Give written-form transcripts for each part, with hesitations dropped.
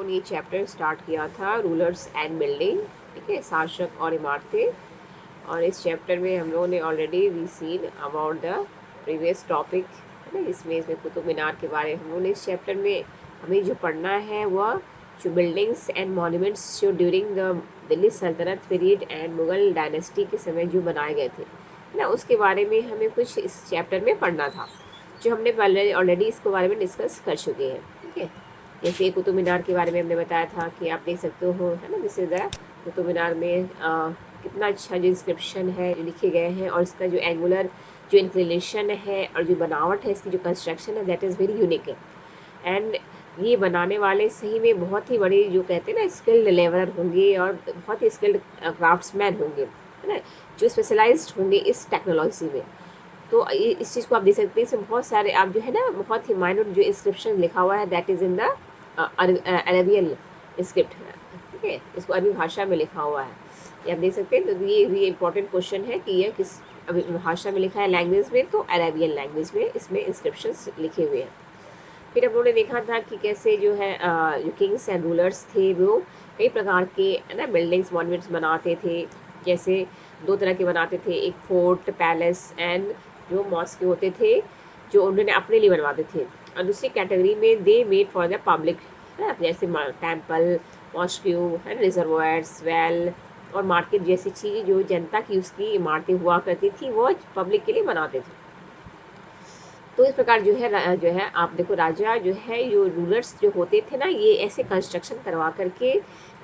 हम ये chapter start किया था रूलर्स एंड बिल्डिंग, ठीक है, शासक और इमारतें। और इस चैप्टर में हम लोगों ने already we seen about the previous topic, है ना। इसमें कुतुब मीनार के बारे में हम लोगों ने इस चैप्टर में हमें जो पढ़ना है वह जो बिल्डिंग्स एंड मॉन्यूमेंट्स जो ड्यूरिंग द दिल्ली सल्तनत पीरियड एंड मुगल डायनेस्टी के समय जो बनाए गए थे, है ना, उसके बारे में हमें कुछ इस चैप्टर में पढ़ना था, जो हमने पहले ऑलरेडी इसके बारे में डिस्कस कर चुके हैं, ठीक है। जैसे कुतुब मीनार के बारे में हमने बताया था कि आप देख सकते हो, है ना, this is the Qutub Minar में कितना अच्छा जो इंस्क्रिप्शन है लिखे गए हैं, और इसका जो एंगुलर जो इंक्लिनेशन है और जो बनावट है, इसकी जो कंस्ट्रक्शन है, दैट इज़ वेरी यूनिक है। एंड ये बनाने वाले सही में बहुत ही बड़े जो कहते हैं ना स्किल्ड लेबरर होंगे, और बहुत ही स्किल्ड क्राफ्ट्समैन होंगे, है ना, जो स्पेशलाइज्ड होंगे इस टेक्नोलॉजी में। तो इस चीज़ को आप देख सकते हैं, इसमें बहुत सारे आप जो है ना बहुत ही माइनर जो इंस्क्रिप्शन लिखा हुआ है, that is in the Arabian script, ठीक है, इसको अरबी भाषा में लिखा हुआ है, ये आप देख सकते हैं। तो ये इंपॉर्टेंट क्वेश्चन है कि यह किस अभी भाषा में लिखा है, लैंग्वेज में, तो अरेबियन लैंग्वेज में इसमें इंस्क्रिप्शंस लिखे हुए हैं। फिर हम लोगों ने देखा था कि कैसे जो है जो किंग्स एंड रूलर्स थे वो कई प्रकार के, है ना, बिल्डिंग्स मॉन्यूमेंट्स बनाते थे। जैसे दो तरह के बनाते थे, एक फोर्ट पैलेस एंड जो मॉस्क होते थे जो उन्होंने अपने लिए बनवाते थे, और दूसरी कैटेगरी में they made for the public, है ना, जैसे टेम्पल, मॉस्क्यू, है, रिजर्वायर्स, वेल और मार्केट जैसी चीज़ें जो जनता की उसकी इमारतें हुआ करती थी वो पब्लिक के लिए बनाते थे। तो इस प्रकार जो है आप देखो, राजा जो है जो रूलर्स जो होते थे ना, ये ऐसे कंस्ट्रक्शन करवा करके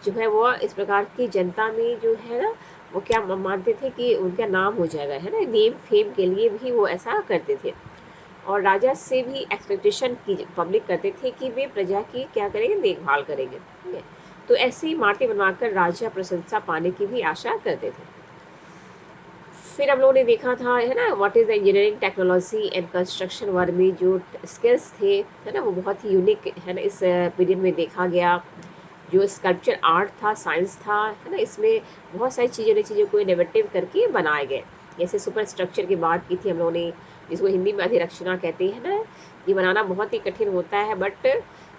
जो है वो इस प्रकार की जनता में जो है ना वो क्या मानते थे कि उनका नाम हो जाएगा, है ना, नेम फेम के लिए भी वो ऐसा करते थे। और राजा से भी एक्सपेक्टेशन की पब्लिक करते थे कि वे प्रजा की क्या करेंगे, देखभाल करेंगे, ठीक है। तो ऐसी इमारतें बनवाकर राजा प्रशंसा पाने की भी आशा करते थे। फिर हम लोगों ने देखा था, है ना, what is the engineering technology and construction work में जो स्किल्स थे, है ना, वो बहुत ही यूनिक, है ना, इस पीरियड में देखा गया। जो स्कल्पचर आर्ट था, साइंस था, है ना, इसमें बहुत सारी चीज़ों को इनोवेटिव करके बनाए गए। जैसे सुपर स्ट्रक्चर की बात की थी हम लोगों ने, जिसको हिंदी में अधिरचना कहते हैं ना, ये बनाना बहुत ही कठिन होता है, बट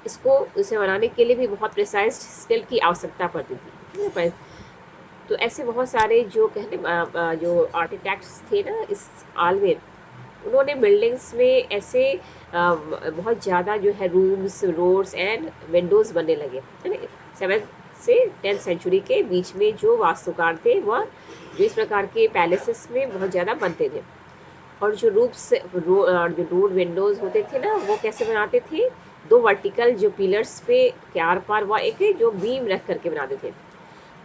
इसको इसे बनाने के लिए भी बहुत प्रिसाइज स्किल की आवश्यकता पड़ती थी। तो ऐसे बहुत सारे जो जो आर्किटेक्ट्स थे ना इस आल में, उन्होंने बिल्डिंग्स में ऐसे बहुत ज़्यादा जो है रूम्स, रोड्स एंड विंडोज़ बनने लगे, है ना। 7th से 10th सेंचुरी के बीच में जो वास्तुकार थे वह जो इस प्रकार के पैलेसेस में बहुत ज़्यादा बनते थे। और जो जो रोड विंडोज़ होते थे ना, वो कैसे बनाते थे, दो वर्टिकल जो पिलर्स पे के आर पार वह एक जो बीम रख करके बनाते थे।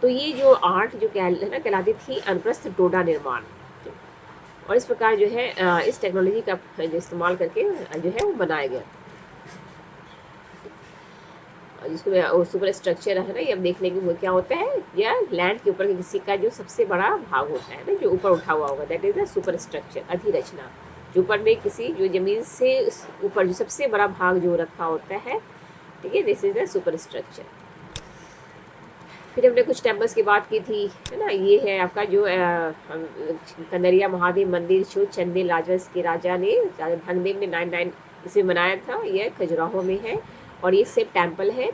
तो ये जो आर्ट जो है ना कहलाती थी अनुप्रस्थ डोडा निर्माण। और इस प्रकार जो है इस टेक्नोलॉजी का जो इस्तेमाल करके जो है वो बनाया गया, जिसको सुपर स्ट्रक्चर है ना, ये हम देख लेंगे वो क्या होता है, या लैंड के ऊपर किसी का जो सबसे बड़ा भाग होता है ना जो ऊपर उठा हुआ होगा, that is the superstructure, अधिरचना। जो ऊपर में किसी जो जमीन से ऊपर जो सबसे बड़ा भाग जो रखा होता है, ठीक है, this is the super structure. फिर हमने कुछ टेम्पल्स की बात की थी, है ना, ये है आपका जो कंदरिया महादेव मंदिर जो चंदेल राजवंश के राजा ने, राजा धनदेव ने 99 इसे बनाया था, यह खजुराहो में है। और ये शिव टेम्पल है,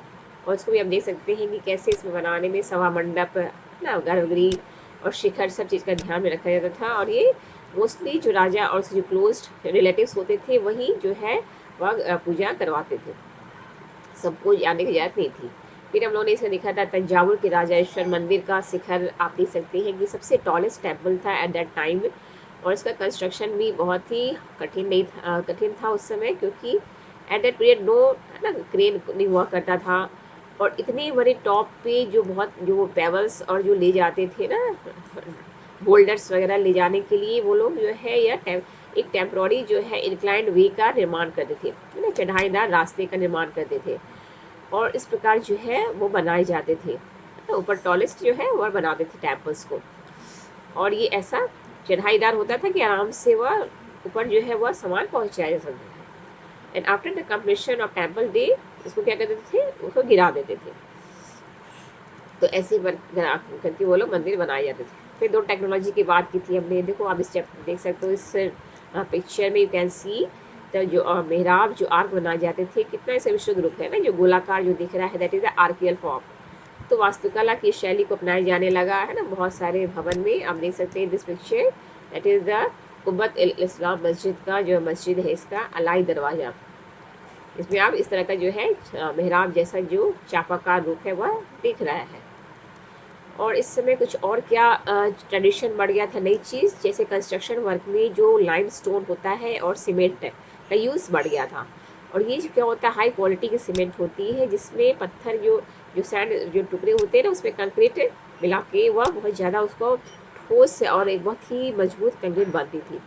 और इसको भी हम देख सकते हैं कि कैसे इसमें बनाने में सभा मंडप, ना गर्भगृह और शिखर सब चीज़ का ध्यान में रखा जाता था। और ये मोस्टली जो राजा और जो क्लोज रिलेटिव्स होते थे वही जो है वह पूजा करवाते थे, सबको जाने की ज़रूरत नहीं थी। फिर हम लोगों ने इसमें देखा था तंजावुर के राजाएश्वर मंदिर का शिखर, आप देख सकते हैं कि सबसे टॉलेस्ट टेम्पल था एट दैट टाइम। और इसका कंस्ट्रक्शन भी बहुत ही कठिन था उस समय, क्योंकि एट दैट पीरियड नो, है ना, क्रेन नहीं हुआ करता था। और इतने बड़े टॉप पे जो बहुत जो पेबल्स और जो ले जाते थे ना, बोल्डर्स वगैरह ले जाने के लिए वो लोग जो है या एक टेम्प्रोरी जो है इंक्लाइंड वे का निर्माण करते थे, है ना, चढ़ाईदार रास्ते का निर्माण करते थे। और इस प्रकार जो है वो बनाए जाते थे, तो ऊपर टॉलेस्ट जो है वह बनाते थे टेम्पल्स को। और ये ऐसा चढ़ाईदार होता था कि आराम से वह ऊपर जो है वह सामान पहुंचाया जा सकता था। And after the completion of temple day इसको क्या करते थे, उसको गिरा देते थे। तो ऐसे करके वो लोग मंदिर बनाए जाते थे। फिर दो टेक्नोलॉजी की बात की थी हमने, देखो आप इस देख सकते हो, इस पिक्चर में यू कैन सी तो जो मेहराब जो आर्क बनाए जाते थे, कितना ऐसे विशुद्ध रूप है ना, जो गोलाकार जो दिख रहा है, that is the archaeal form. तो वास्तुकला की शैली को अपनाया जाने लगा है ना बहुत सारे भवन में। आप देख सकते हैं this picture, that is the Quwwat al Islam मस्जिद का जो मस्जिद है, इसका अलाई दरवाजा। इसमें आप इस तरह का जो है मेहराब जैसा जो चापाकार रूप है वह दिख रहा है। और इस समय कुछ और क्या ट्रेडिशन बढ़ गया था, नई चीज़, जैसे कंस्ट्रक्शन वर्क में जो लाइमस्टोन होता है और सीमेंट का यूज़ बढ़ गया था। और ये जो क्या होता है, हाई क्वालिटी की सीमेंट होती है, जिसमें पत्थर जो जो सैंड जो टुकड़े होते हैं ना, उसमें कंक्रीट मिला के वह बहुत ज़्यादा उसको ठोस और एक बहुत ही मजबूत कंक्रीट बनती थी।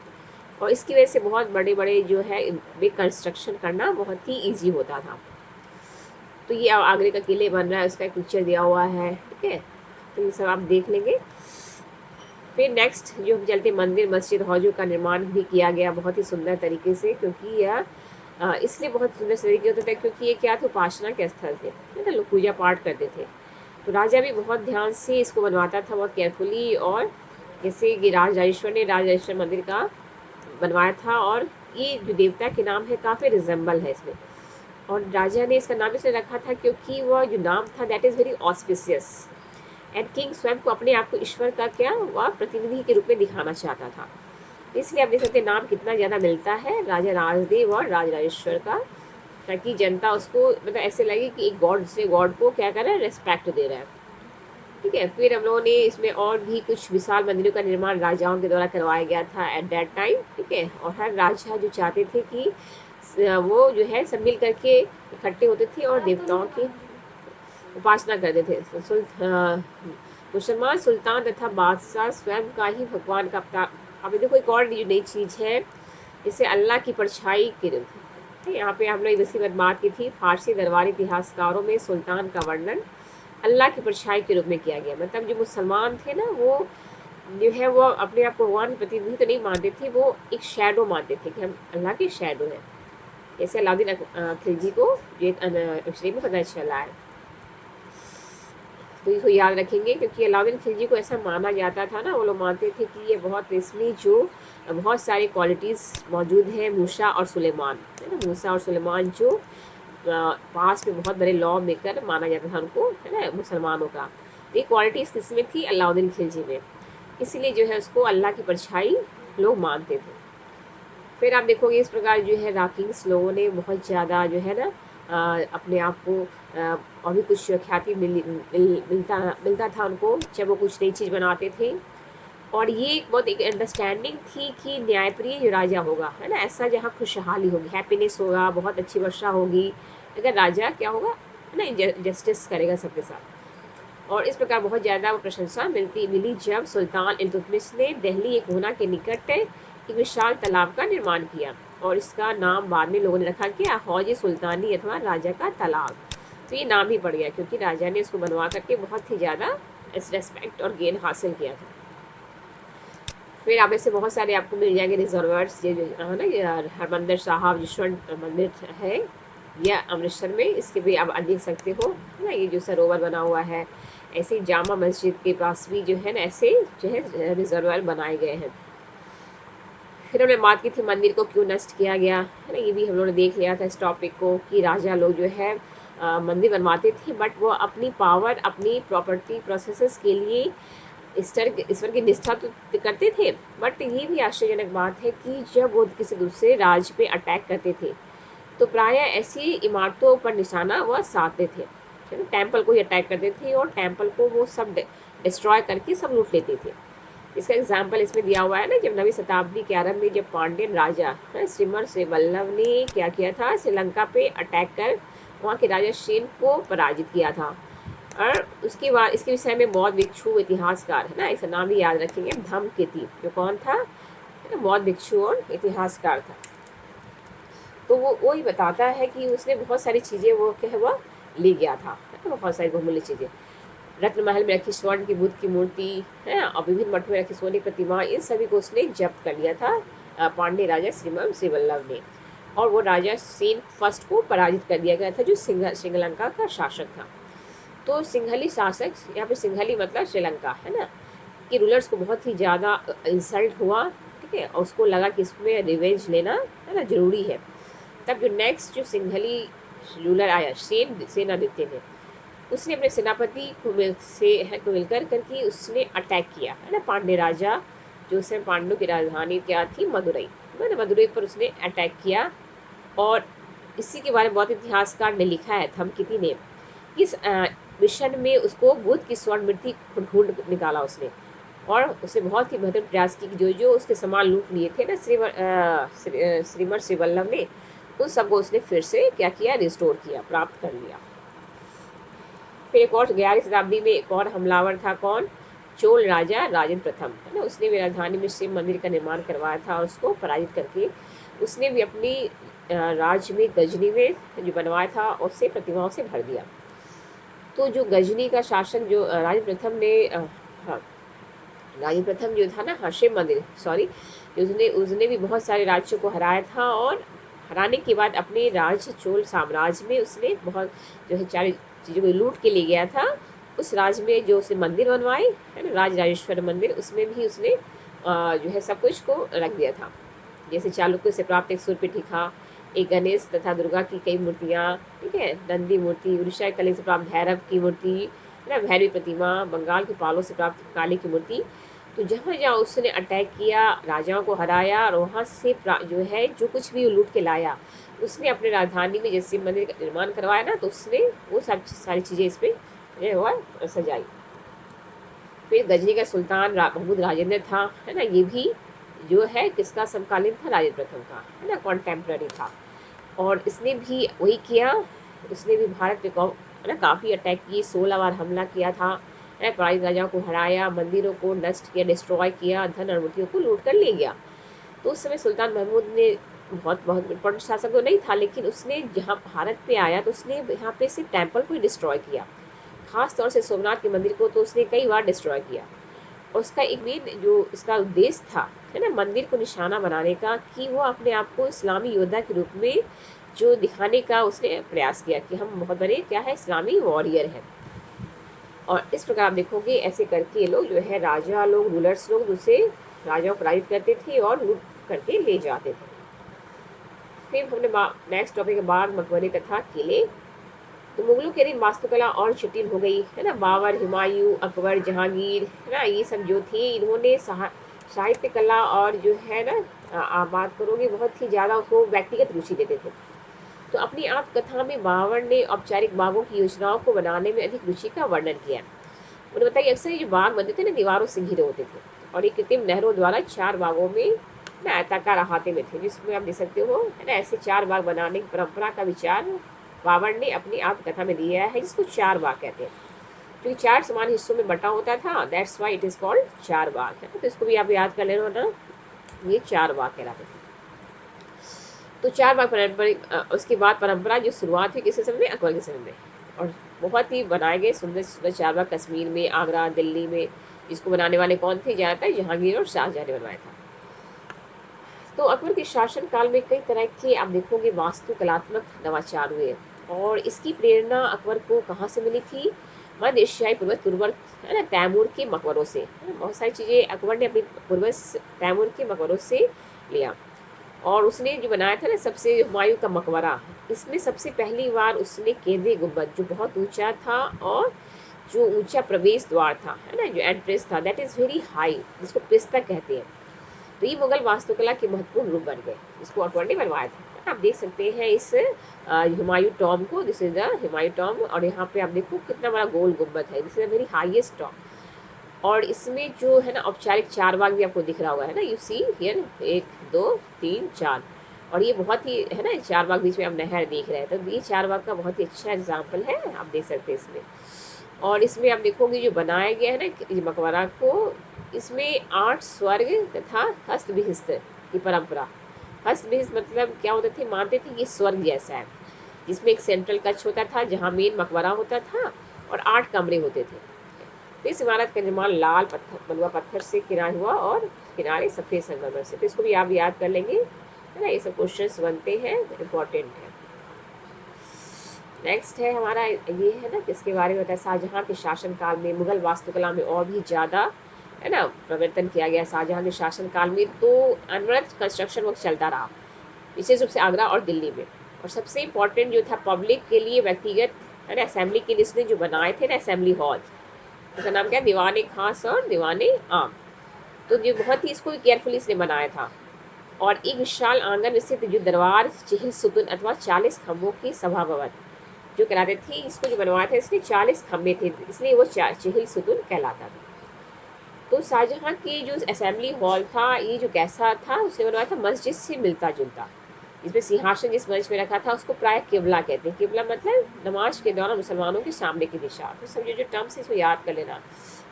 और इसकी वजह से बहुत बड़े बड़े जो है बिग कंस्ट्रक्शन करना बहुत ही ईजी होता था। तो ये आगरे का किले बन रहा है, उसका एक पिक्चर दिया हुआ है, ठीक है। तो ये सब आप देख लेंगे। फिर नेक्स्ट जो हम चलते, मंदिर मस्जिद हौजों का निर्माण भी किया गया बहुत ही सुंदर तरीके से, क्योंकि यह इसलिए बहुत सुंदर तरीके होता था क्योंकि ये क्या था, उपासना के स्थल थे, है ना, लोग पूजा पाठ करते थे। तो राजा भी बहुत ध्यान से इसको बनवाता था, बहुत केयरफुली। और जैसे कि राजराजेश्वर ने राजराजेश्वर मंदिर का बनवाया था, और ये जो देवता के नाम है काफ़ी रिजेंबल है इसमें। और राजा ने इसका नाम इसलिए रखा था क्योंकि वह जो नाम था that is very auspicious. And king स्वयं को अपने आप को ईश्वर का क्या वह प्रतिनिधि के रूप में दिखाना चाहता था। इसलिए आप देख सकते हैं नाम कितना ज़्यादा मिलता है राजा राजदेव और राजराजेश्वर का, ताकि जनता उसको मतलब ऐसे लगे कि एक गॉड से गॉड को क्या कर रहा है, रेस्पेक्ट दे रहा है, ठीक है। फिर हम लोगों ने इसमें और भी कुछ विशाल मंदिरों का निर्माण राजाओं के द्वारा करवाया गया था एट दैट टाइम, ठीक है। और हर राजा जो चाहते थे कि वो जो है सब मिल करके इकट्ठे होते थे और देवताओं की उपासना करते थे। मुसलमान सुल्तान तथा बादशाह स्वयं का ही भगवान का अवतार। अब देखो एक और नई चीज़ है, जिसे अल्लाह की परछाई के रूप में। यहाँ पे हमने इसी बात की थी, फारसी दरबारी इतिहासकारों में सुल्तान का वर्णन अल्लाह की परछाई के रूप में किया गया। मतलब जो मुसलमान थे ना, वो जो है वो अपने आप को भगवान प्रतिनिधि तो नहीं मानते थे, वो एक शैडो मानते थे कि हम अल्लाह के शैडो हैं। जैसे अलाउद्दीन खिलजी को ये एक्चुअली में पता चला है, तो इसको याद रखेंगे, क्योंकि अलाउद्दीन खिलजी को ऐसा माना जाता था ना, वो लोग मानते थे कि ये बहुत इसमें जो बहुत सारी क्वालिटीज़ मौजूद हैं मूसा और सुलेमान, है ना। मूसा और सुलेमान जो पास में बहुत बड़े लॉ मेकर माना जाता था उनको, है ना, मुसलमानों का। तो ये क्वालिटीज़ किसमें थी, अलाउद्दीन खिलजी में, इसीलिए जो है उसको अल्लाह की परछाई लोग मानते थे। फिर आप देखोगे इस प्रकार जो है रॉकिंग्स लोगों ने बहुत ज़्यादा जो है ना अपने आप को और भी कुछ ख्याति मिलता था उनको जब वो कुछ नई चीज़ बनाते थे। और ये एक बहुत एक अंडरस्टैंडिंग थी कि न्यायप्रिय जो राजा होगा, है ना, ऐसा जहाँ खुशहाली होगी, हैप्पीनेस होगा, बहुत अच्छी वर्षा होगी अगर राजा क्या होगा, है ना, जस्टिस करेगा सबके साथ। और इस प्रकार बहुत ज़्यादा वो प्रशंसा मिली जब सुल्तान इल्तुतमिश ने दिल्ली एक होना के निकट एक विशाल तालाब का निर्माण किया। और इसका नाम बाद में लोगों ने रखा क्या, हौज सुल्तानी अथवा राजा का तालाब। तो ये नाम ही पड़ गया क्योंकि राजा ने इसको बनवा करके बहुत ही ज़्यादा रेस्पेक्ट और गेन हासिल किया था। फिर आप ऐसे बहुत सारे आपको मिल जाएंगे रिजर्वर्स, ये जो है ना, ये हरमंदिर साहब यशवंत मंदिर है यह अमृतसर में, इसके भी आप देख सकते हो, है ना, ये जो सरोवर बना हुआ है। ऐसे ही जामा मस्जिद के पास भी जो है ना ऐसे जो है रिजर्वर बनाए गए हैं। फिर हमने बात की थी मंदिर को क्यों नष्ट किया गया, है ना, ये भी हम लोगों ने देख लिया था इस टॉपिक को, कि राजा लोग जो है मंदिर बनवाते थे बट वो अपनी पावर अपनी प्रॉपर्टी प्रोसेसेस के लिए ईश्वर की निष्ठा तो करते थे। बट ये भी आश्चर्यजनक बात है कि जब वो किसी दूसरे राज्य पे अटैक करते थे तो प्रायः ऐसी इमारतों पर निशाना वह साधते थे, है ना, टेम्पल को ही अटैक करते थे और टेम्पल को वो सब डिस्ट्रॉय करके सब लूट लेते थे। इसका एग्जाम्पल इसमें दिया हुआ है ना, जब नवीं शताब्दी के आरंभ में जब पांड्यन राजा सिमर से वल्लभ ने क्या किया था, श्रीलंका पे अटैक कर वहाँ के राजा सेन को पराजित किया था। और उसके बाद इसके विषय में बौद्ध भिक्षु इतिहासकार, है ना, इसका नाम भी याद रखेंगे, धम्मकेतु, जो कौन था, है ना, बौद्ध भिक्षु और इतिहासकार था। तो वो ही बताता है कि उसने बहुत सारी चीज़ें वो क्या है वह ले गया था, है ना, बहुत सारी बहुमूल्य चीज़ें। रत्न महल में रखी स्वर्ण की बुद्ध की मूर्ति है और विभिन्न मठ में रखी सोने की प्रतिमा, इन सभी को उसने जब्त कर लिया था पांडे राजा श्रीवल्लभ ने। और वो राजा सेन फर्स्ट को पराजित कर दिया गया था, जो श्रीलंका का शासक था। तो सिंघली शासक, यहाँ पे सिंघली मतलब श्रीलंका, है ना, कि रूलर्स को बहुत ही ज़्यादा इंसल्ट हुआ, ठीक है, और उसको लगा कि इसमें रिवेंज लेना, है ना, जरूरी है। तब जो नेक्स्ट जो सिंघली रूलर आया सेनादित्य ने, उसने अपने सेनापति को मिलकर करके उसने अटैक किया, है ना, पांडे राजा जो उस समय पांडु की राजधानी क्या थी, मदुरई, है ना, मदुरई पर उसने अटैक किया। और इसी के बारे में बहुत इतिहासकार ने लिखा है, थमकिती ने, इस मिशन में उसको बुद्ध की स्वर्ण मूर्ति ढूंढ निकाला उसने, और उसने बहुत ही महत्वपूर्ण प्रयास की कि जो जो उसके सामान लूट लिए थे ना श्रीमर श्री वल्लभ ने, उन सबको उसने फिर से क्या किया, रिस्टोर किया, प्राप्त कर लिया। फिर एक और 11वीं शताब्दी में एक और हमलावर था, कौन, चोल राजा राजेंद्र प्रथम, है ना, उसने भी राजधानी में शिव मंदिर का निर्माण करवाया था और उसको पराजित करके उसने भी अपनी राज्य में गजनी में जो बनवाया था उससे प्रतिमाओं से भर दिया। तो जो गजनी का शासक जो राजेंद्र प्रथम ने हाँ, राजेंद्र प्रथम जो था ना, हाँ, शिव मंदिर, सॉरी, उसने उसने भी बहुत सारे राज्यों को हराया था, और हराने के बाद अपने राज्य चोल साम्राज्य में उसने बहुत जो है सारी चीज़ों को लूट के ले गया था। उस राज्य में जो उसने मंदिर बनवाए, है ना, राजराजेश्वर मंदिर, उसमें भी उसने जो है सब कुछ को रख दिया था। जैसे चालुक्य से प्राप्त एक सूर्यपीठी था, एक गणेश तथा दुर्गा की कई मूर्तियाँ, ठीक है, नंदी मूर्ति, उड़ीसा कलिंग से प्राप्त भैरव की मूर्ति, है ना, भैरवी प्रतिमा, बंगाल के पालों से प्राप्त काली की मूर्ति। तो जहाँ जहाँ उसने अटैक किया, राजाओं को हराया, और वहाँ से जो है जो कुछ भी लूट के लाया, उसने अपने राजधानी में जैसे मंदिर का निर्माण करवाया ना, तो उसने वो सब सारी चीज़ें इस पे जो हुआ सजाई। फिर गजनी का सुल्तान महमूद राजेंद्र था, है ना, ये भी जो है किसका समकालीन था, राजेंद्र प्रथम का, है ना, कॉन्टेम्प्ररी था। और इसने भी वही किया, उसने भी भारत पे है ना काफ़ी अटैक किए, 16 बार हमला किया था, है ना, पराजित राजाओं को हराया, मंदिरों को नष्ट किया, डिस्ट्रॉय किया, धन और मूर्तियों को लूट कर ले गया। तो उस समय सुल्तान महमूद ने बहुत बहुत इम्पोर्टेंट शासक तो नहीं था, लेकिन उसने जहाँ भारत पे आया तो उसने यहाँ पे सिर्फ टेम्पल को ही डिस्ट्रॉय किया, खास तौर से सोमनाथ के मंदिर को तो उसने कई बार डिस्ट्रॉय किया। और उसका एक मेन जो इसका उद्देश्य था, है ना, मंदिर को निशाना बनाने का, कि वो अपने आप को इस्लामी योद्धा के रूप में जो दिखाने का उसने प्रयास किया कि हम बहुत बड़े क्या है, इस्लामी वॉरियर हैं। और इस प्रकार आप देखोगे ऐसे करके ये लोग जो है राजा लोग, रूलर्स लोग दूसरे राजाओं को पराजित करते थे और लूट करके ले जाते थे। फिर हमने नेक्स्ट टॉपिक है बाग, मकबरे तथा किले। तो मुगलों के दिन वास्तुकला और जटिल हो गई, है ना, बाबर, हुमायूं, अकबर, जहांगीर, है ना, ये सब जो थे, इन्होंने साहित्य कला और जो है ना, आप बात करोगे बहुत ही ज़्यादा उसको व्यक्तिगत रुचि देते थे। तो अपनी आत्मकथा में बाबर ने औपचारिक बागों की योजनाओं को बनाने में अधिक रुचि का वर्णन किया। उन्होंने बताया कि अक्सर ये जो बाग बनते थे ना, दीवारों से घिरे होते थे, और ये कृत्रिम नहरों द्वारा 4 बागों में ना आयताकार अहाते में थे, जिसमें आप देख सकते हो, है ना, ऐसे 4 बाग बनाने की परंपरा का विचार बाबर ने अपनी आत्मकथा में दिया है, जिसको 4 बाग कहते हैं, क्योंकि 4 समान हिस्सों में बटा होता था, that's why it is called 4 बाग, है ना। तो इसको भी आप याद कर लेना ना, ये 4 बाग कहलाते थे। तो 4 बाग परंपरा, उसके बाद परंपरा जो शुरुआत हुई किसी समय में, अकबर के समय में, और बहुत ही बनाए गए सुंदर सुंदर 4 बाग कश्मीर में, आगरा, दिल्ली में। इसको बनाने वाले कौन थे, ज़्यादातर जहांगीर और शाहजहां ने बनवाया था। तो अकबर के शासन काल में कई तरह के आप देखोगे वास्तुकलात्मक नवाचार हुए, और इसकी प्रेरणा अकबर को कहाँ से मिली थी, मध्य एशियाई पूर्वज, है ना, तैमूर के मकबरों से, है ना, बहुत सारी चीज़ें अकबर ने अपनी पूर्वज तैमूर के मकबरों से लिया। और उसने जो बनाया था ना सबसे, हुमायूं का मकबरा, इसमें सबसे पहली बार उसने केंद्रीय गुंबद जो बहुत ऊंचा था, और जो ऊंचा प्रवेश द्वार था, है ना, जो एंट्रेंस था, दैट इज़ वेरी हाई, जिसको पिस्ता कहते हैं। तो ये मुगल वास्तुकला के महत्वपूर्ण रूप बन गए, इसको अकबर ने बनवाया था। आप देख सकते हैं इस हुमायूं टॉम को, this is the Humayun Tom, और यहाँ पे आप देखो कितना बड़ा गोल गुंबद है, this is a very highest Tom. और इसमें जो है ना औपचारिक 4 बाग भी आपको दिख रहा होगा, है ना, यू सी हियर, 1 2 3 4, और ये बहुत ही, है ना, 4 बाग बीच में आप नहर देख रहे हैं, तो ये 4 बाग का बहुत ही अच्छा एग्जाम्पल है, आप देख सकते हैं इसमें। और इसमें आप देखोगे जो बनाया गया है ना इस मकबरा को, इसमें 8 स्वर्ग तथा हस्त विहिस्त की परंपरा। हस्त विहिस्त मतलब क्या होते थे, मानते थे ये स्वर्ग जैसा है, जिसमें एक सेंट्रल कक्ष होता था जहाँ मेन मकबरा होता था, और 8 कमरे होते थे। तो इस इमारत का निर्माण लाल पत्थर, बलुआ पत्थर से किया हुआ, और किनारे सफ़ेद संगमरमर से। तो इसको भी आप याद कर लेंगे, है ना, ये सब क्वेश्चंस बनते हैं, इम्पोर्टेंट है। नेक्स्ट है हमारा ये, है ना, किसके बारे में बताया, शाहजहां के शासन काल में मुगल वास्तुकला में और भी ज़्यादा, है ना, परिवर्तन किया गया। शाहजहां के शासन काल में तो अनवरत कंस्ट्रक्शन वर्क चलता रहा, विशेष रूप से आगरा और दिल्ली में। और सबसे इम्पोर्टेंट जो था पब्लिक के लिए व्यक्तिगत, है ना, असेंबली के लिए इसने जो बनाए थे ना असेंबली हॉल, उसका नाम क्या है, दीवाने खास और दीवाने आम। तो जो बहुत ही इसको केयरफुली इसने बनाया था। और एक विशाल आंगन स्थित जो दरबार चहल सुतुन अथवा 40 खम्भों की सभा भवन जो कहलाते थे, इसको जो बनवाया था इसने 40 खम्भे थे, इसलिए वो चहल सुतुन कहलाता था। तो शाहजहाँ की जो असेंबली हॉल था, ये जो कैसा था, उसने बनवाया था मस्जिद से मिलता जुलता। इसमें सिंहासन जिस मंच में रखा था उसको प्राय किबला कहते हैं। किबला मतलब नमाज के दौरान मुसलमानों के सामने की दिशा। तो सब जो टर्म्स है इसको याद कर लेना,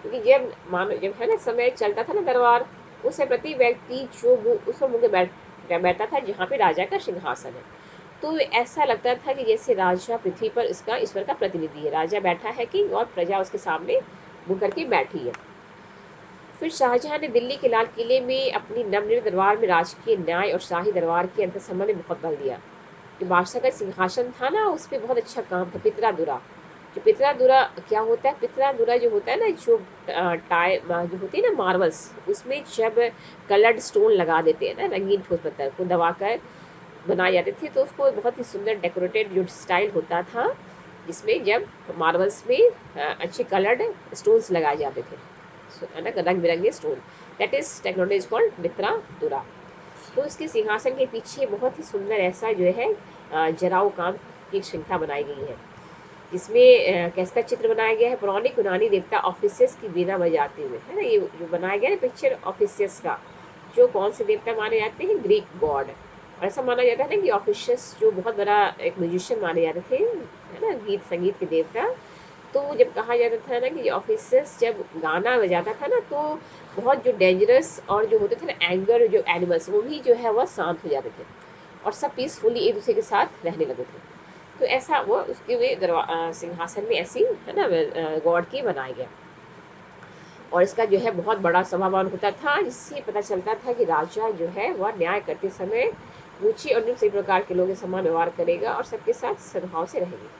क्योंकि जब मानो जब है ना समय चलता था ना दरबार, उस समय प्रति व्यक्ति जो उस पर मुझे बैठता था जहाँ पे राजा का सिंहासन है। तो ऐसा लगता था कि जैसे राजा पृथ्वी पर इसका ईश्वर का प्रतिनिधि है, राजा बैठा है किंग और प्रजा उसके सामने मुँह करके बैठी है। फिर शाहजहां ने दिल्ली के लाल किले में अपनी नवनिर्मित दरबार में राजकीय न्याय और शाही दरबार के अंतर संबंध में बहुत बल दिया। जो बादशाह का सिंहासन था ना, उस पर बहुत अच्छा काम था। पितरा दुरा, जो पितरा दुरा क्या होता है, पितरा दुरा जो होता है ना, जो जो होती है ना मार्बल्स, उसमें जब कलर्ड स्टोन लगा देते हैं ना, रंगीन ठोस पत्थर को दबाकर बनाए जाते थे, तो उसको बहुत ही सुंदर डेकोरेटेड जो स्टाइल होता था, जिसमें जब मार्बल्स में अच्छे कलर्ड स्टोन्स लगाए जाते थे, है ना, रंग बिरंगे stone, that is technology is called pietra dura. तो इसके सिंहासन के पीछे बहुत ही सुंदर ऐसा जो है जराव काम की श्रृंखला बनाई गई है, जिसमें कैसका चित्र बनाया गया है, पौराणिक यूनानी देवता ऑफिसियस की वीणा बजाते हुए, है ना, ये जो बनाया गया है पिक्चर ऑफिसियस का, जो कौन से देवता माने जाते हैं, ग्रीक गॉड। और ऐसा माना जाता है ना कि ऑफिसियस जो बहुत बड़ा एक म्यूजिशियन माने जाते थे, है ना, गीत संगीत के देवता। तो जब कहा जाता था ना कि ऑफिसर्स जब गाना बजाता था ना, तो बहुत जो डेंजरस और जो होते थे ना एंगर जो एनिमल्स, वो भी जो है वह शांत हो जाते थे और सब पीसफुली एक दूसरे के साथ रहने लगे थे। तो ऐसा वो उसके वे सिंहासन में ऐसी, है ना, गॉड की बनाया गया। और इसका जो है बहुत बड़ा सभा भवन होता था, जिससे पता चलता था कि राजा जो है वह न्याय करते समय ऊंचे और निम्न सभी प्रकार के लोगों के समान व्यवहार करेगा और सबके साथ सद्भाव से रहेगा।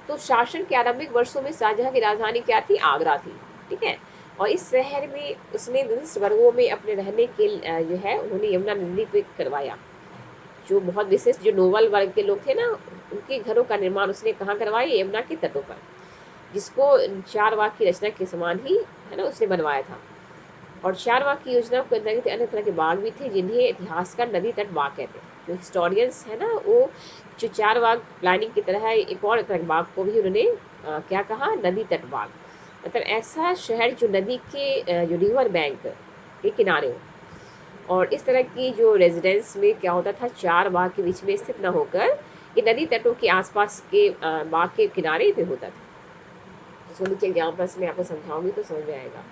तो शासन के आरंभिक वर्षों में शाहजहां की राजधानी क्या थी, आगरा थी, ठीक है। और इस शहर में उसने विशिष्ट वर्गों में अपने रहने के जो है उन्होंने यमुना नदी पे करवाया। जो बहुत विशिष्ट जो नोबल वर्ग के लोग थे ना, उनके घरों का निर्माण उसने कहाँ करवाया, यमुना के तटों पर, जिसको चार बाग की रचना के समान ही, है ना, उसने बनवाया था। और चार बाग की योजना को अंतर्गत अन्य तरह के बाग भी थे, जिन्हें इतिहासकार नदी तट बाग कहते हैं। जो हिस्टोरियंस है ना, वो जो चार बाग प्लानिंग की तरह है, एक और तरह के बाग को भी उन्होंने क्या कहा, नदी तट बाग। मतलब ऐसा शहर जो नदी के जो रिवर बैंक के किनारे हो। और इस तरह की जो रेजिडेंस में क्या होता था, चार बाग के बीच में स्थित न होकर ये नदी तटों के आसपास के बाग के किनारे पे होता था। इसको नीचे एग्जाम्पल्स में आपको समझाऊंगी तो समझ में आएगा।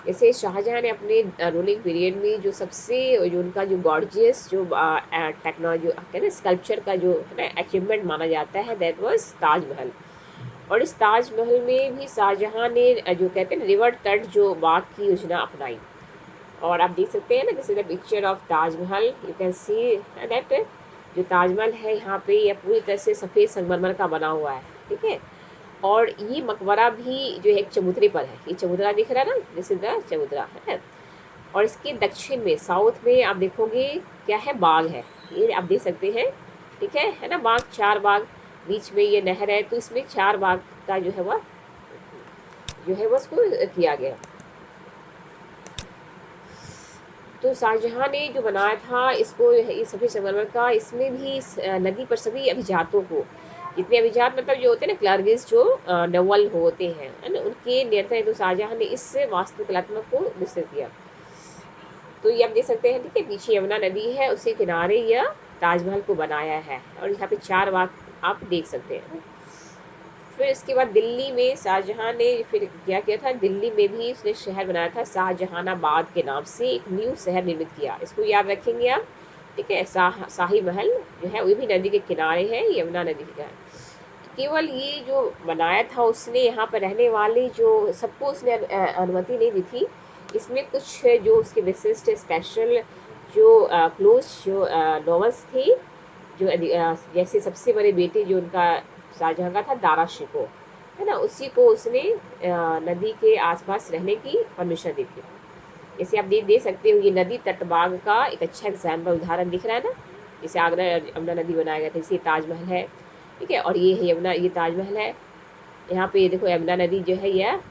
जैसे शाहजहां ने अपने रूलिंग पीरियड में जो सबसे जो उनका जो गॉर्जियस जो टेक्नोलॉजी कहते हैं स्कल्पचर का जो है ना अचीवमेंट माना जाता है, दैट वाज ताजमहल। और इस ताजमहल में भी शाहजहां ने जो कहते हैं रिवर तट जो बाग की योजना अपनाई। और आप देख सकते हैं ना, this is the picture of Taj Mahal, you can see that जो ताजमहल है यहाँ पे यह पूरी तरह से सफ़ेद संगमरमर का बना हुआ है, ठीक है। और ये मकबरा भी जो है एक चबूतरे पर है, ये चबूतरा दिख रहा है ना, दिस इज द चबूतरा, है। और इसके दक्षिण में साउथ में आप देखोगे क्या है, बाग है, ये आप देख सकते हैं, ठीक है ना, बाग, चार बाग, बीच में ये नहर है, तो इसमें चार बाग का जो है वह उसको किया गया। तो शाहजहां ने जो बनाया था इसको, इस सफ़ेद संगमरमर का, इसमें भी इस नदी पर सभी अभिजातों को, जितने अभिजात मतलब जो होते हैं ना क्लर्गिस जो नवल होते हैं, है ना, उनके नियंत्रण हेतु शाहजहां ने इस वास्तुकलात्मक को विस्तृत किया। तो ये आप देख सकते हैं, ठीक है, पीछे यमुना नदी है, उसके किनारे यह ताजमहल को बनाया है और यहाँ पे चार बाग आप देख सकते हैं। फिर इसके बाद दिल्ली में शाहजहां ने फिर क्या किया था, दिल्ली में भी इसने शहर बनाया था, शाहजहानाबाद के नाम से एक न्यू शहर निर्मित किया, इसको याद रखेंगे आप, ठीक है। शाही महल जो है वो भी नदी के किनारे है, यमुना नदी के किनारे। तो केवल ये जो बनाया था उसने, यहाँ पर रहने वाले जो सबको उसने अनुमति नहीं दी थी। इसमें कुछ जो उसके विशिष्ट स्पेशल जो क्लोज जो नॉवेल्स थी, जो जैसे सबसे बड़े बेटे जो उनका शाहजहां का था, दारा शिकोह, है ना, उसी को उसने नदी के आसपास रहने की परमिशन दी थी। जैसे आप दे सकते हो, ये नदी तटबाग का एक अच्छा एग्जाम्पल उदाहरण दिख रहा है ना, जैसे आगरा यमुना नदी बनाया गया था, जैसे ताजमहल है, ठीक है, और ये है यमुना, ये ताजमहल है। यहाँ पे ये देखो यमुना नदी जो है, यह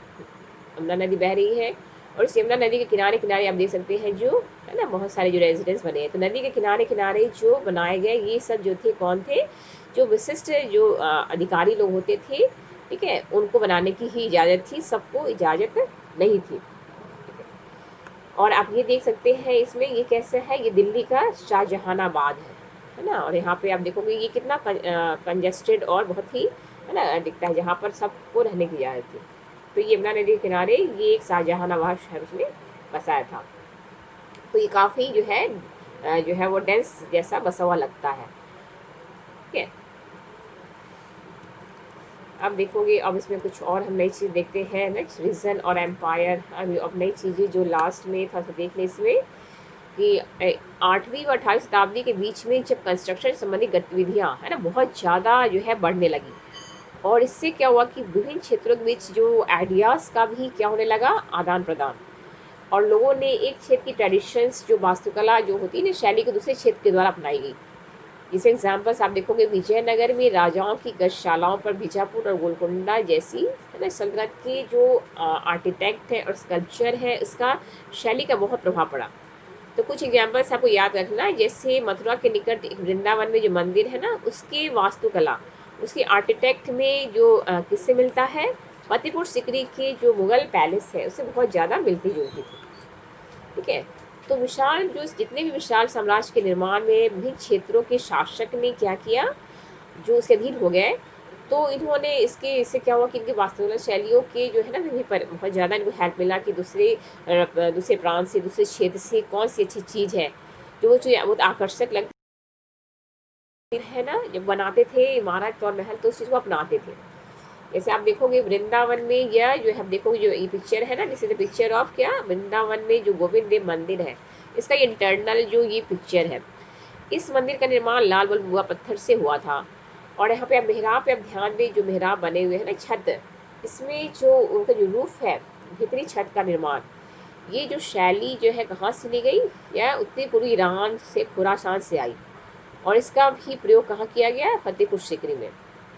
यमुना नदी बह रही है, और इस यमुना नदी के किनारे किनारे आप देख सकते हैं जो है ना बहुत सारे जो रेजिडेंस बने हैं। तो नदी के किनारे किनारे जो बनाए गए ये सब जो थे कौन थे, जो विशिष्ट जो अधिकारी लोग होते थे, ठीक है, उनको बनाने की ही इजाज़त थी, सबको इजाज़त नहीं थी। और आप ये देख सकते हैं इसमें ये कैसे है, ये दिल्ली का शाहजहानाबाद है ना। और यहाँ पे आप देखोगे ये कितना कंजेस्टेड और बहुत ही है ना दिखता है, जहाँ पर सबको रहने की इजाज़त थी। तो ये यमुना नदी के किनारे ये एक शाहजहानाबाद शहर उसने बसाया था। तो ये काफ़ी जो है वो डेंस जैसा बसा हुआ लगता है, ठीक है। अब देखोगे, अब इसमें कुछ और हम नई चीज़ देखते हैं, नेक्स्ट रीजन और एम्पायर। अब नई चीज़ें जो लास्ट में था देख लें इसमें कि 8वीं व 18वीं शताब्दी के बीच में जब कंस्ट्रक्शन संबंधी गतिविधियां है ना बहुत ज़्यादा जो है बढ़ने लगी, और इससे क्या हुआ कि विभिन्न क्षेत्रों के बीच जो आइडियाज़ का भी क्या होने लगा, आदान प्रदान। और लोगों ने एक क्षेत्र की ट्रेडिशंस जो वास्तुकला जो होती है ना शैली को दूसरे क्षेत्र के द्वारा अपनाई गई। जैसे एग्जाम्पल्स आप देखोगे विजयनगर में राजाओं की गजशालाओं पर बीजापुर और गोलकुंडा जैसी है ना सल्तनत के जो आर्किटेक्ट है और स्कल्पचर है उसका शैली का बहुत प्रभाव पड़ा। तो कुछ एग्जाम्पल्स आपको याद रखना है, जैसे मथुरा के निकट एक वृंदावन में जो मंदिर है ना उसके वास्तुकला, उसके आर्किटेक्ट में जो किससे मिलता है, फतेहपुर सिकरी के जो मुगल पैलेस है उससे बहुत ज़्यादा मिलती जुलती थी, ठीक है। तो विशाल जो जितने भी विशाल साम्राज्य के निर्माण में विभिन्न क्षेत्रों के शासक ने क्या किया, जो उसके अधीन हो गए, तो इन्होंने इससे क्या हुआ कि इनकी वास्तुकला शैलियों के जो है ना भी पर बहुत ज़्यादा इनको हेल्प मिला कि दूसरे प्रांत से दूसरे क्षेत्र से कौन सी अच्छी चीज़ है जो बहुत आकर्षक लगती है ना, जब बनाते थे इमारत और महल तो उस चीज़ को अपनाते थे। जैसे आप देखोगे वृंदावन में यह जो है, आप देखोगे जो ये पिक्चर है ना, this is the picture of क्या, वृंदावन में जो गोविंद देव मंदिर है इसका ये इंटरनल जो ये पिक्चर है। इस मंदिर का निर्माण लाल बलुआ पत्थर से हुआ था। और यहाँ पे आप मेहराब पे आप ध्यान दें, जो मेहराब बने हुए हैं ना छत, इसमें जो उनका जो रूफ है, भीतरी छत का निर्माण, ये जो शैली जो है कहाँ से ली गई, यह उत्तरी पूर्वी ईरान से खुरासान से आई। और इसका भी प्रयोग कहाँ किया गया, फतेहपुर सिकरी में।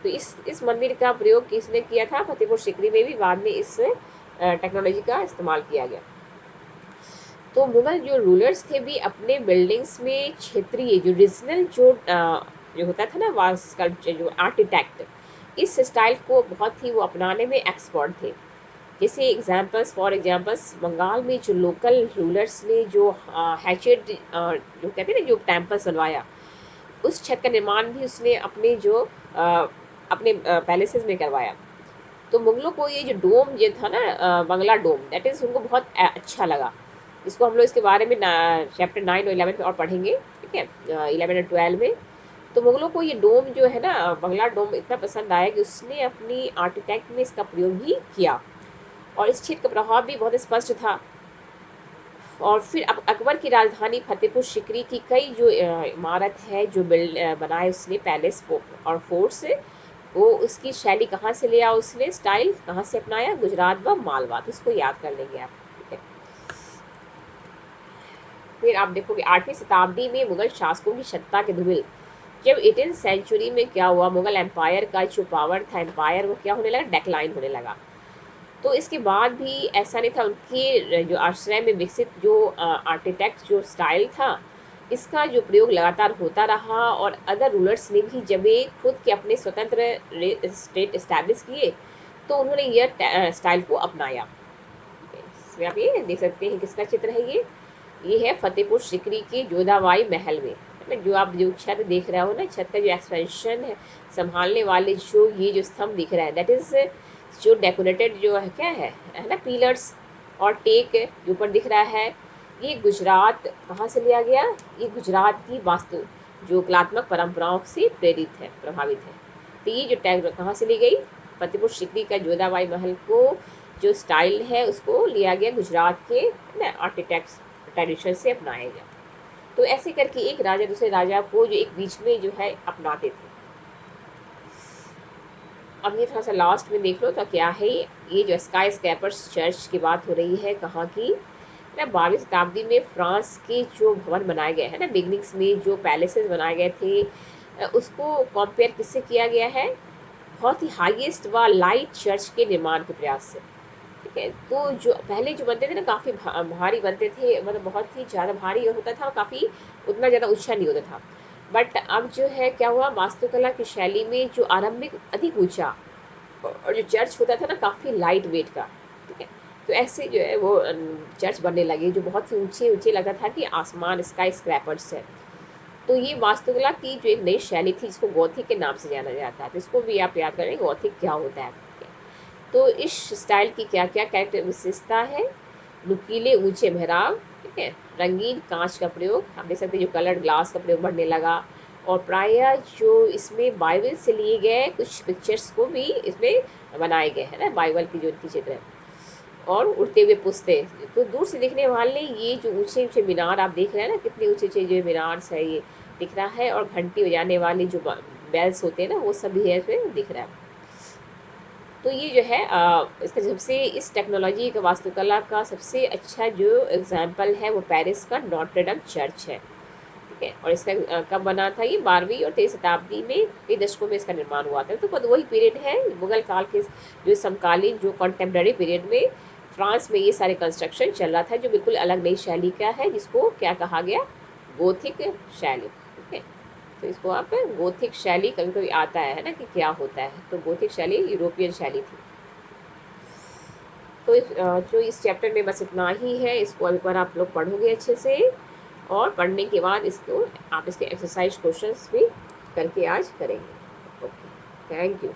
तो इस मंदिर का प्रयोग किसने किया था, फतेहपुर सिकरी में भी बाद में इस टेक्नोलॉजी का इस्तेमाल किया गया। तो मुगल जो रूलर्स थे भी अपने बिल्डिंग्स में क्षेत्रीय जो रीजनल जो होता था ना वास्तुकल्चर जो आर्किटेक्ट, इस स्टाइल को बहुत ही वो अपनाने में एक्सपर्ट थे। जैसे फॉर एग्जाम्पल्स बंगाल में जो लोकल रूलर्स ने जो हैचेड जो कहते हैं ना जो टेम्पल्स बनवाया, उस छत का निर्माण भी उसने अपने पैलेसेस में करवाया। तो मुगलों को ये जो डोम ये था ना बंगला डोम, दैट इज़ उनको बहुत अच्छा लगा। इसको हम लोग इसके बारे में चैप्टर 9 और 11 में और पढ़ेंगे, ठीक है, 11 और 12 में। तो मुगलों को ये डोम जो है ना बंगला डोम इतना पसंद आया कि उसने अपनी आर्किटेक्ट में इसका प्रयोग भी किया, और इस क्षेत्र का प्रभाव भी बहुत स्पष्ट था। और फिर अब अकबर की राजधानी फतेहपुर सिकरी की कई जो इमारत है जो बनाए उसने पैलेस और फोर्ट्स, वो उसकी शैली कहाँ से लिया, उसने स्टाइल कहाँ से अपनाया, गुजरात व मालवा। तो इसको याद कर लेंगे आप, ठीक है। फिर आप देखोगे 8वीं शताब्दी में मुगल शासकों की सत्ता के धूमिल, जब 18th सेंचुरी में क्या हुआ, मुगल एम्पायर का जो पावर था एम्पायर वो क्या होने लगा, डेक्लाइन होने लगा। तो इसके बाद भी ऐसा नहीं था, उनके जो आश्रय में विकसित जो आर्किटेक्ट जो स्टाइल था इसका जो प्रयोग लगातार होता रहा, और अदर रूलर्स ने भी जब ये खुद के अपने स्वतंत्र स्टेट इस्टेब्लिश किए तो उन्होंने यह स्टाइल को अपनाया। इसमें आप ये देख सकते हैं किसका चित्र है, ये है फतेहपुर सिकरी के जोधाबाई महल में, है ना। जो आप जो छत देख रहे हो ना, छत का जो एक्सपेंशन है, संभालने वाले जो ये जो स्तंभ दिख रहा है, दैट इज जो डेकोरेटेड जो है क्या है ना, पिलर्स और टेक जो ऊपर दिख रहा है, ये गुजरात कहाँ से लिया गया, ये गुजरात की वास्तु जो कलात्मक परंपराओं से प्रेरित है, प्रभावित है। तो ये जो टैग कहाँ से ली गई, फतेहपुर सिकरी का जोधाबाई महल को जो स्टाइल है उसको लिया गया गुजरात के ना आर्किटेक्ट्स ट्रेडिशन से अपनाया गया। तो ऐसे करके एक राजा दूसरे राजा को जो एक बीच में जो है अपनाते थे। अब ये थोड़ा सा लास्ट में देख लो तो क्या है, ये जो स्काई स्कैपर्स चर्च की बात हो रही है, कहाँ की, ना 12वीं शताब्दी में फ्रांस के जो भवन बनाए गए हैं ना, बिगनिंग्स में जो पैलेसेस बनाए गए थे, उसको कंपेयर किससे किया गया है? बहुत ही हाईएस्ट व लाइट चर्च के निर्माण के प्रयास से। ठीक है, तो जो पहले जो बनते थे ना काफ़ी भारी बनते थे, मतलब बहुत ही ज़्यादा भारी होता था और काफ़ी उतना ज़्यादा ऊंचा नहीं होता था। बट अब जो है क्या हुआ, वास्तुकला की शैली में जो आरंभिक अधिक ऊंचा और जो चर्च होता था ना काफ़ी लाइट वेट का। ठीक है, तो ऐसे जो है वो चर्च बनने लगे जो बहुत ही ऊंचे ऊंचे लगता था कि आसमान स्काई स्क्रैपर्स है। तो ये वास्तुकला की जो एक नई शैली थी जिसको गौथिक के नाम से जाना जाता है, तो इसको भी आप याद करें गौथिक क्या होता है। तो इस स्टाइल की क्या क्या कैरेक्टर विशेषता है? नुकीले ऊंचे मेहराब, ठीक है, रंगीन कांच का प्रयोग, आप देख सकते हैं जो कलर्ड ग्लास का प्रयोग बढ़ने लगा, और प्रायः जो इसमें बाइबल से लिए गए कुछ पिक्चर्स को भी इसमें बनाए गए हैं ना, बाइबल की जो इनकी चित्र है, और उड़ते हुए पुश्ते। तो दूर से देखने वाले ये जो ऊंचे ऊंचे मीनार आप देख रहे हैं ना, कितने ऊंचे ऊंचे जो मीनार है ये दिख रहा है, और घंटी बजाने वाले जो बेल्स होते हैं ना वो सब भी है इसमें दिख रहा है। तो ये जो है इसका सबसे इस टेक्नोलॉजी का वास्तुकला का सबसे अच्छा जो एग्जाम्पल है वो पेरिस का नॉट्रे-डेम चर्च है। ठीक है, और इसका कब बना था? ये 12वीं और 13वीं शताब्दी में कई दशकों में इसका निर्माण हुआ था। तो वही पीरियड है मुगल काल के जो समकालीन जो कंटेम्प्रेरी पीरियड में फ्रांस में ये सारे कंस्ट्रक्शन चल रहा था जो बिल्कुल अलग नई शैली का है, जिसको क्या कहा गया? गोथिक शैली। ठीक है, तो इसको आप गोथिक शैली कभी कभी आता है ना कि क्या होता है, तो गोथिक शैली यूरोपियन शैली थी। तो जो इस चैप्टर में बस इतना ही है, इसको एक बार आप लोग पढ़ोगे अच्छे से, और पढ़ने के बाद इसको आप इसके एक्सरसाइज क्वेश्चंस भी करके आज करेंगे। Okay, thank you.